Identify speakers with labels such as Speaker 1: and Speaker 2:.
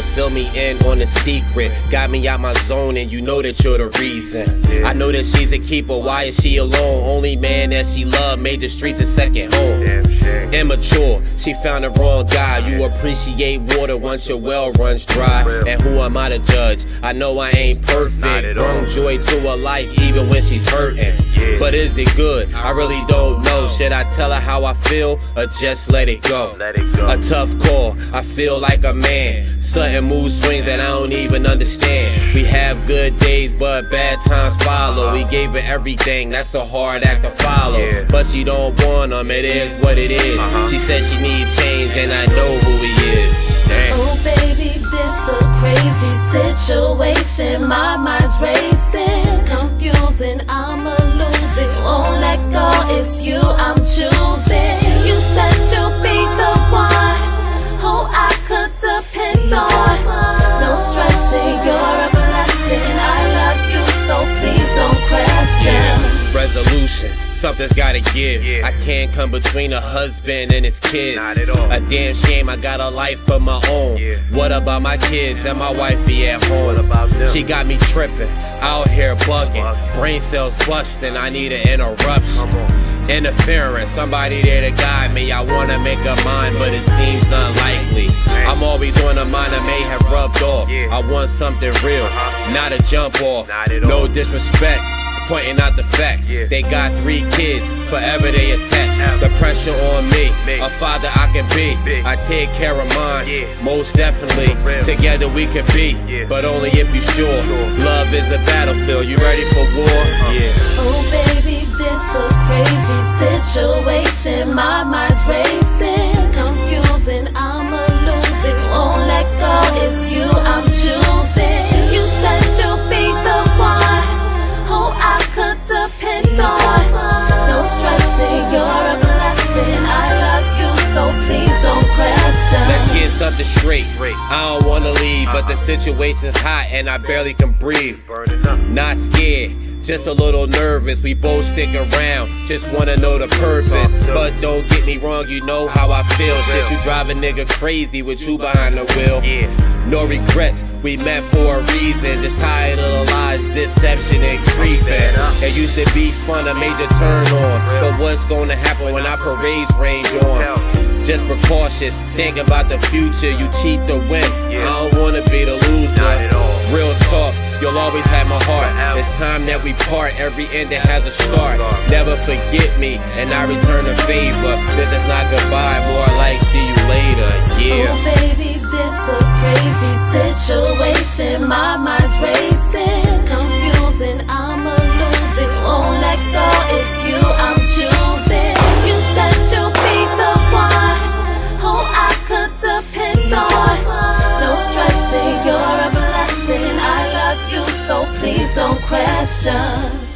Speaker 1: fill me in on the secret. Got me out my zone and you know that you're the reason. I know that she's a keeper, why is she alone? Only man that she loved made the streets a second home. Immature, she found the wrong guy. You appreciate water once your well runs dry. And who am I to judge? I know I ain't perfect. Bring joy to her life even when she's hurting. But is it good? I really don't know. Should I tell her how I feel or just let it go? A tough call, I feel like a man. Sudden mood swings that I don't even understand. We have good days but bad times follow. We gave her everything, that's a hard act to follow. But she don't want them, it is what it is. She said she need change and I know who he is. Dang.
Speaker 2: Oh baby, this a crazy situation. My mind's racing, confusing, I'ma lose it. Won't let go, it's you I'm choosing. You said you'll be the one who I could depend on. No stressing, you're a blessing. I love you, so please don't question.
Speaker 1: Resolution, something's gotta give. I can't come between a husband and his kids.
Speaker 3: Not at all.
Speaker 1: A damn shame, I got a life of my own. What about my kids and my wifey at home?
Speaker 3: What about them?
Speaker 1: She got me tripping, out here bugging. Brain cells busting, I need an interruption. Interference, somebody there to guide me. I wanna make a mind, but it seems unlikely. I'm always on a mind I may have rubbed off. I want something real, not a jump off. No disrespect, pointing out the facts. They got 3 kids, forever they attached. The pressure on me, a father I can be. I take care of mine, most definitely. Together we could be, but only if you sure. Love is a battlefield, you ready for war?
Speaker 2: Oh baby, this a crazy situation. My mind's racing, confusing, I'ma lose it. Won't let go, it's you I'm choosing. You said you'll be the one who I could depend on. No stressing, you're a blessing. I love you, so please don't question.
Speaker 1: Let's get something straight. I don't wanna leave, but the situation's hot and I barely can breathe. Not scared, just a little nervous. We both stick around, just wanna know the purpose. But don't get me wrong, you know how I feel. Shit, you drive a nigga crazy with you behind the wheel. No regrets, we met for a reason. Just tired of the lies, deception and creeping. It used to be fun, a major turn on. But what's gonna happen when our parades range on? Just precautious, thinking about the future. You cheat to win, I don't wanna be the loser. Real talk, you'll always have my heart. It's time that we part, every ending has a start. Never forget me, and I return the favor. This is not goodbye, more like see you later,
Speaker 2: Oh baby, this a crazy situation. My mind's racing, confusing, I'ma lose it. Won't let go, it's you I'm choosing. You said you'll be the one who I could depend on. No stressing, you're a blessing. I love you, so please don't question.